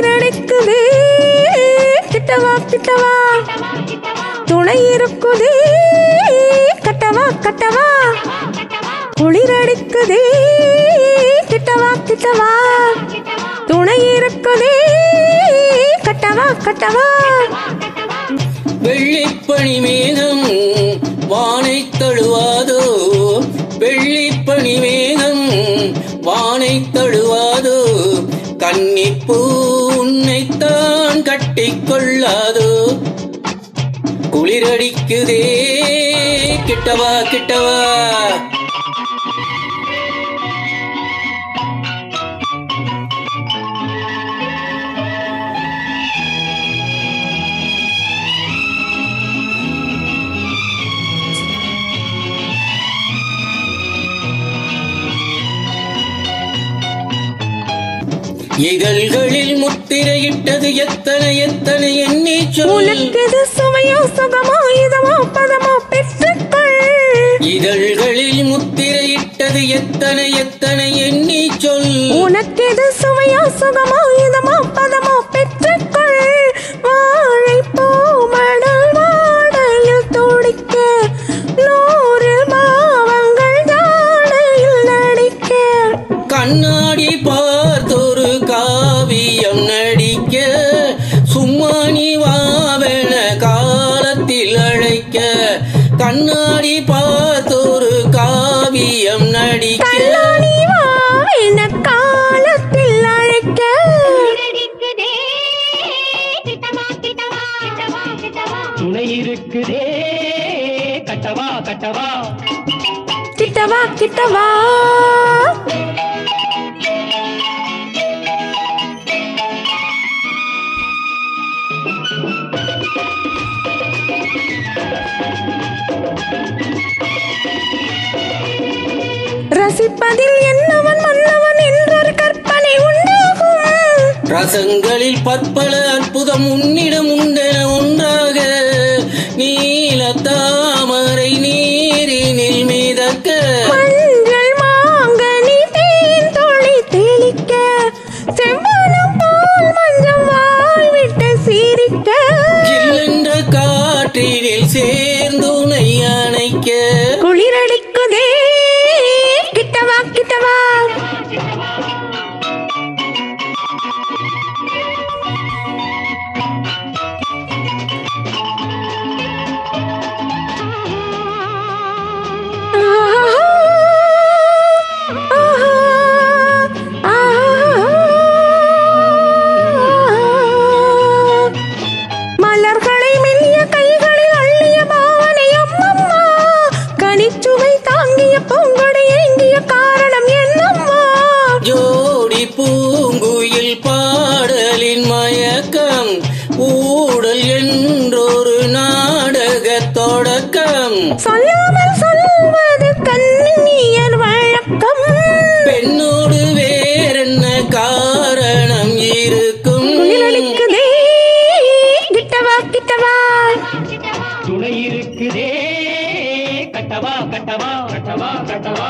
குளிரடிக்குதே கிட்டவா கிட்டவா துணை இருக்குதே கட்டவா கட்டவா குளிரடிக்குதே கிட்டவா கிட்டவா துணை இருக்குதே கட்டவா கட்டவா வெள்ளிப்பனி மேகம் வானை தழுவாதோ வெள்ளிப்பனி மேகம் வானை தழுவாதோ கன்னிப்பூ உன்னைத்தான் கட்டிக்கொள்ளாதோ குளிரடிக்குதே கிட்டவா கிட்டவா இதழ்களில் முத்திரையிட்டது எத்தனை எத்தனை எண்ணி உனக்கெது சுவையோ சுகமோ இதமோ பதமோ பெற்றுக்கொள் இதழ்களில் முத்திரையிட்டது எத்தனை எத்தனை எண்ணி சொல் உனக்கெது சுவையோ சுகமோ இதமோ பதமோ பெற்றுக்கொள் வாழைப்பூ மணல் வாடையில் துடிக்க 100 பாவங்கள் தாடையில் நடிக்க கண்ணாடி பார்த்தொரு காவியம் நடிக்க சும்மா நீ வாவென காலத்தில் அழைக்க கண்ணாடி பார்த்தொரு காவியம் நடிக்க காலத்தில் அழைக்க துணை இருக்குதே கட்டவா கட்டவா கிட்டவா கிட்டவா ரசிப்பதில் என்னவன் மன்னவன் என்றொரு கற்பனை உண்டாகும் ரசங்களில் பற்பல அற்புதம் உன்னிடம் உண்டென ஒன்றாக நீல தாமரை நீரினில் மிதக்க மஞ்சள் மாங்கனி தேன் தொளி தெளிக்க செவ்வனம் போல் மஞ்சள் வாய் விட்டு சிரிக்க ஜில்லென்ற காற்றினில் சேர்ந்துனை அணைக்க குளிரடிக்குதே கிட்டவா கிட்டவா மலர்களை மெல்லிய கைகளில் அள்ளிய பாவனை அம்மம்மா கனிச்சுவை தாங்கிய பூங்கொடி ஏங்கிய காரணம் என்னம்மா ஜோடி பூங்குயில் பாடலின் மயக்கம் ஊடல் என்றொரு நாடக தொடக்கம் சொல்லாமல் சொல்வது கண்ணியர் வழக்கம் பெண்ணோடு வேறென்ன காரணம் இருக்கும் குளிரடிக்குதே கிட்டவா கிட்டவா துணை இருக்குதே கட்டவா கட்டவா கட்டவா கட்டவா